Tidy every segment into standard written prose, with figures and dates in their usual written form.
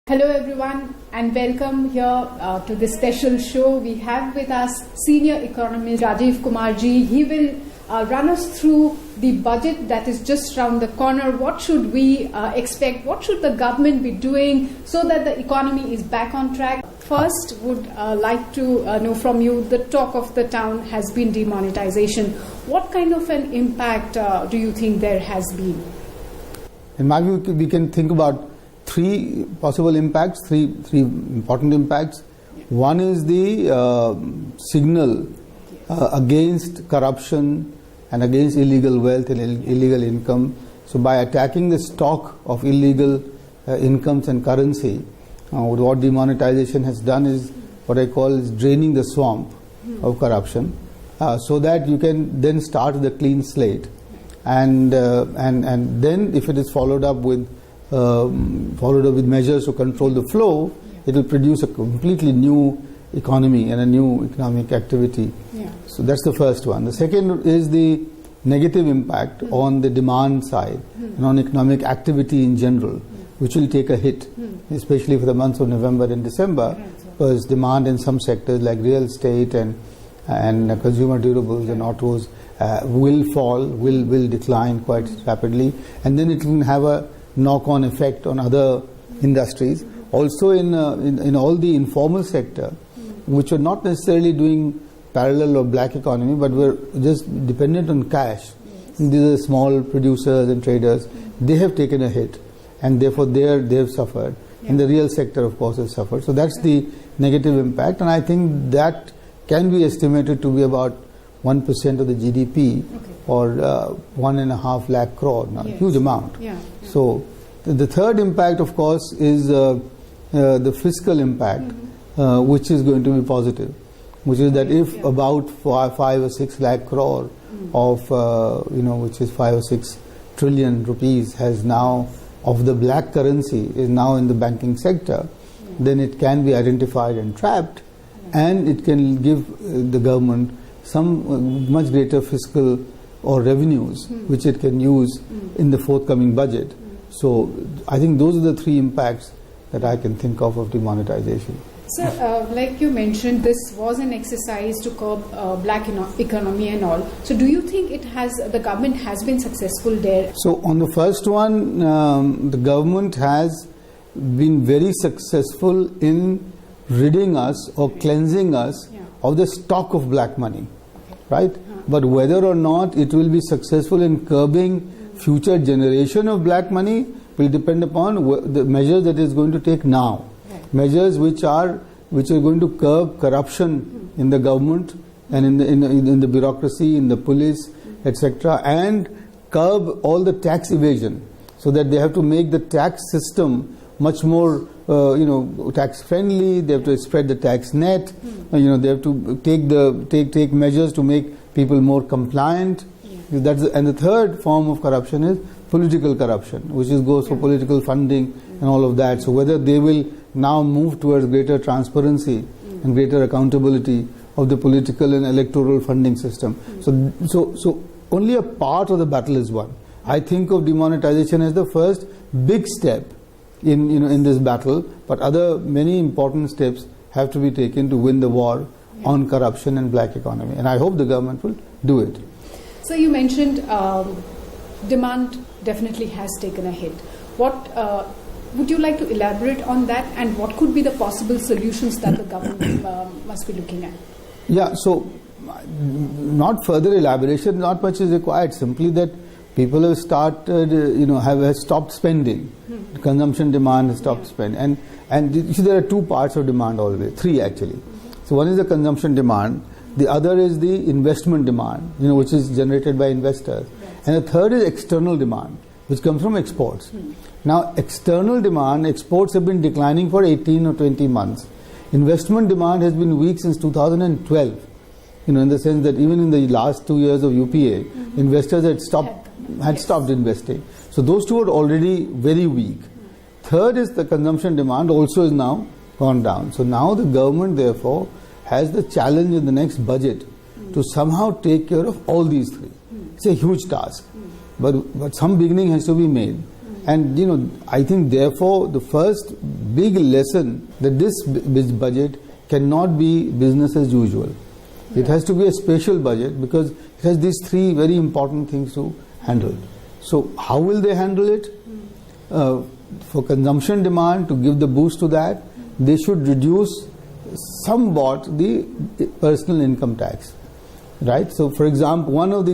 Hello everyone and welcome here to this special show. We have with us senior economist Rajiv Kumar ji. He will run us through the budget that is just around the corner. What should we expect? What should the government be doing so that the economy is back on track? First, would like to know from you, the talk of the town has been demonetization. What kind of an impact do you think there has been? In my view, we can think about three possible impacts, three important impacts. One is the signal against corruption and against illegal wealth and illegal income. So by attacking the stock of illegal incomes and currency, what demonetization has done is what I call is draining the swamp of corruption, so that you can then start with a clean slate, and then if it is followed up with measures to control the flow, it will produce a completely new economy and a new economic activity. So that's the first one. The second is the negative impact on the demand side and on economic activity in general, which will take a hit, especially for the months of November and December, because demand in some sectors like real estate and consumer durables and autos will fall, will decline quite rapidly, and then it can have a knock-on effect on other industries. Also in all the informal sector, which are not necessarily doing parallel or black economy, but were just dependent on cash. These are small producers and traders. They have taken a hit, and therefore they have suffered. And the real sector, of course, has suffered. So that's the negative impact, and I think that can be estimated to be about 1% of the GDP, or 1.5 lakh crore. Now, huge amount. So the third impact, of course, is the fiscal impact, which is going to be positive, which is that if about 5 or 6 lakh crore of which is 5 or 6 trillion rupees has now of the black currency is now in the banking sector, then it can be identified and trapped, and it can give the government some much greater fiscal or revenues which it can use in the forthcoming budget. So I think those are the three impacts that I can think of demonetization. So like you mentioned, this was an exercise to curb black economy and all. So do you think the government has been successful there? So on the first one, the government has been very successful in ridding us or cleansing us of the stock of black money, right? But whether or not it will be successful in curbing future generation of black money will depend upon the measures that it is going to take now. Measures which are going to curb corruption in the government and in the bureaucracy, in the police, etc., and curb all the tax evasion, so that they have to make the tax system much more tax friendly. They have to spread the tax net. They have to take measures to make people more compliant. And the third form of corruption is political corruption, which goes for political funding and all of that. So whether they will now move towards greater transparency and greater accountability of the political and electoral funding system. So only a part of the battle is won. I think of demonetization as the first big step in this battle, but many important steps have to be taken to win the war on corruption and black economy, and I hope the government will do it. So you mentioned demand definitely has taken a hit. What would you like to elaborate on that, and what could be the possible solutions that the government must be looking at? Yeah, so not further elaboration, not much is required. Simply that people have started, have stopped spending. Consumption demand has stopped spending, and you see there are two parts of demand always, three actually. So one is the consumption demand, the other is the investment demand, which is generated by investors, and the third is external demand, which comes from exports. Now, external demand, exports have been declining for 18 or 20 months. Investment demand has been weak since 2012. In the sense that even in the last 2 years of UPA, investors had stopped investing. So those two are already very weak. Third is the consumption demand also is now gone down. So now the government therefore has the challenge in the next budget to somehow take care of all these three. It's a huge task, but some beginning has to be made. And I think therefore the first big lesson that this budget cannot be business as usual. It has to be a special budget because it has these three very important things to handle. So how will they handle it? For consumption demand, to give the boost to that, they should reduce somewhat the personal income tax. Right? So for example, one of the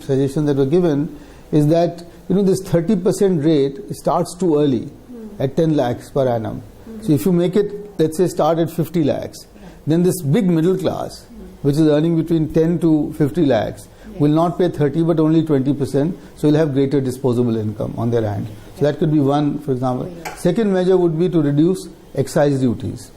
suggestions that were given is that this 30% rate starts too early at 10 lakhs per annum. So if you make it, let's say, start at 50 lakhs, then this big middle class, which is earning between 10 to 50 lakhs, will not pay 30 but only 20%, so will have greater disposable income on their hand. So that could be one, for example. Second measure would be to reduce excise duties.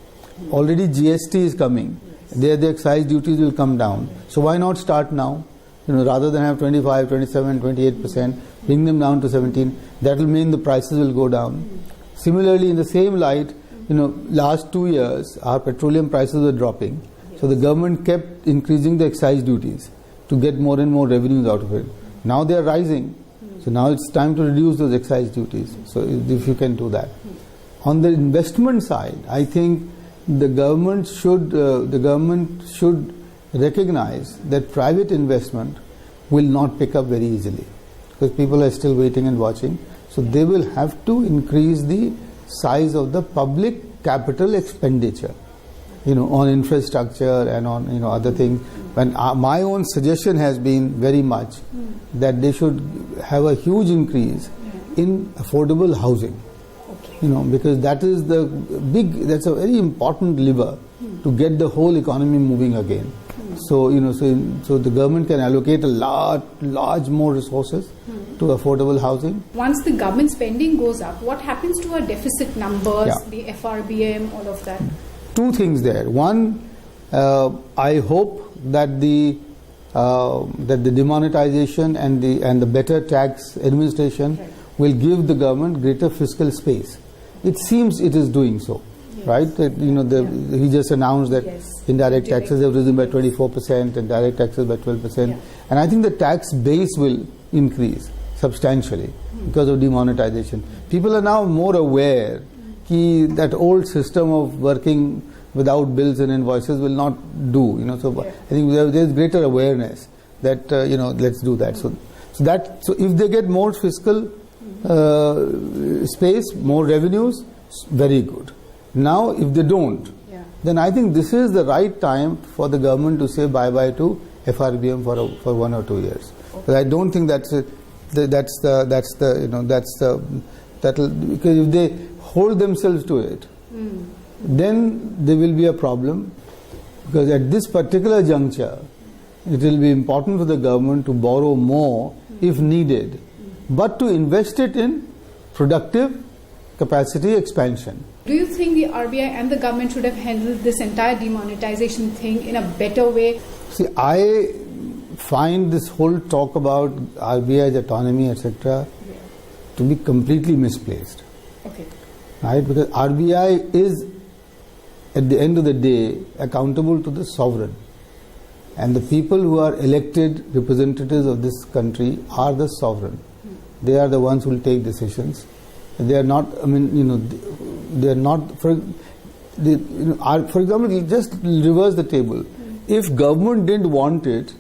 Already GST is coming. There the excise duties will come down. So why not start now? Rather than have 25, 27, 28%, bring them down to 17. That will mean the prices will go down. Similarly, in the same light, last 2 years, our petroleum prices were dropping. So the government kept increasing the excise duties to get more and more revenues out of it. Now they are rising. So now it's time to reduce those excise duties. So if you can do that. On the investment side, I think the government should recognize that private investment will not pick up very easily because people are still waiting and watching. So they will have to increase the size of the public capital expenditure, on infrastructure and on other things. And my own suggestion has been very much that they should have a huge increase in affordable housing. Because that's a very important lever to get the whole economy moving again. So the government can allocate a large more resources to affordable housing. Once the government spending goes up, what happens to our deficit numbers, the FRBM, all of that? Two things there. One, I hope that the demonetisation and the better tax administration will give the government greater fiscal space. It seems it is doing so, right? That, he just announced that indirect taxes have risen by 24% and direct taxes by 12%. And I think the tax base will increase substantially because of demonetisation. People are now more aware that old system of working without bills and invoices will not do. So I think there's greater awareness that let's do that. So if they get more fiscal space, more revenues, very good. Now, if they don't, then I think this is the right time for the government to say bye-bye to FRBM for 1 or 2 years. But I don't think because if they hold themselves to it, then there will be a problem. Because at this particular juncture, it will be important for the government to borrow more if needed, but to invest it in productive capacity expansion. Do you think the RBI and the government should have handled this entire demonetization thing in a better way? See, I find this whole talk about RBI's autonomy, etc., to be completely misplaced. Okay. Right? Because RBI is, at the end of the day, accountable to the sovereign. And the people who are elected representatives of this country are the sovereign. They are the ones who will take decisions. They are not, they are not, for example, just reverse the table. If government didn't want it,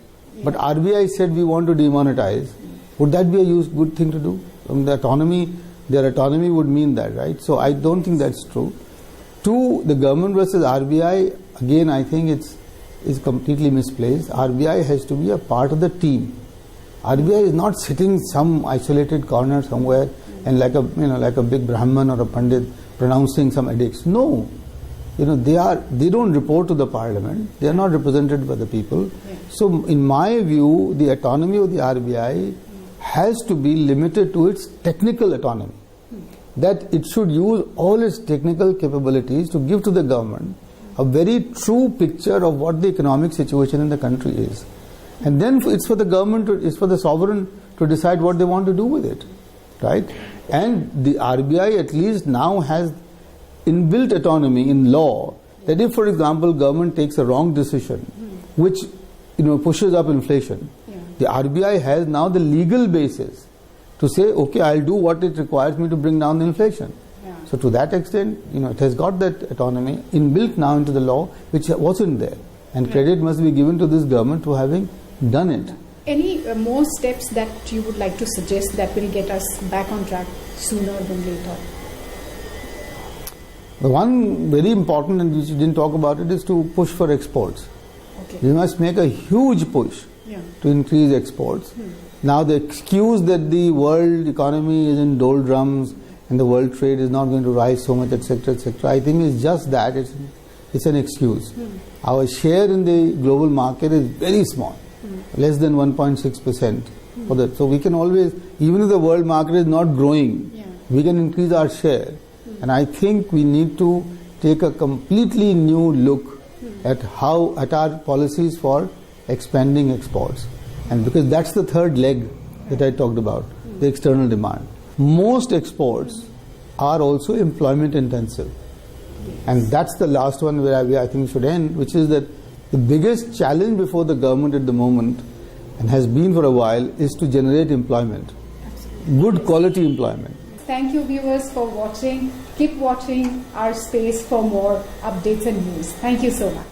but RBI said we want to demonetize, would that be a good thing to do? Their autonomy would mean that, right? So I don't think that's true. Two, the government versus RBI, again, I think it's completely misplaced. RBI has to be a part of the team. RBI is not sitting some isolated corner somewhere and like a big Brahman or a Pandit pronouncing some edicts. No, they don't report to the parliament. They are not represented by the people. So, in my view, the autonomy of the RBI has to be limited to its technical autonomy. That it should use all its technical capabilities to give to the government a very true picture of what the economic situation in the country is. And then it's for the government, it's for the sovereign to decide what they want to do with it, right? And the RBI at least now has inbuilt autonomy in law that if, for example, government takes a wrong decision, which pushes up inflation, the RBI has now the legal basis to say, okay, I'll do what it requires me to bring down the inflation. Yeah. So to that extent, it has got that autonomy inbuilt now into the law, which wasn't there. And credit must be given to this government for having done it. Any more steps that you would like to suggest that will get us back on track sooner than later? The one very important, and which you didn't talk about it, is to push for exports. Okay. We must make a huge push to increase exports. Now the excuse that the world economy is in doldrums and the world trade is not going to rise so much, etc., I think is just that. It's an excuse. Our share in the global market is very small, less than 1.6%. For that. So we can always, even if the world market is not growing, we can increase our share. And I think we need to take a completely new look at our policies for expanding exports. And because that's the third leg that I talked about, the external demand. Most exports are also employment intensive. And that's the last one where I think we should end, which is that the biggest challenge before the government at the moment, and has been for a while, is to generate employment. Good quality employment. Thank you, viewers, for watching. Keep watching our space for more updates and news. Thank you so much.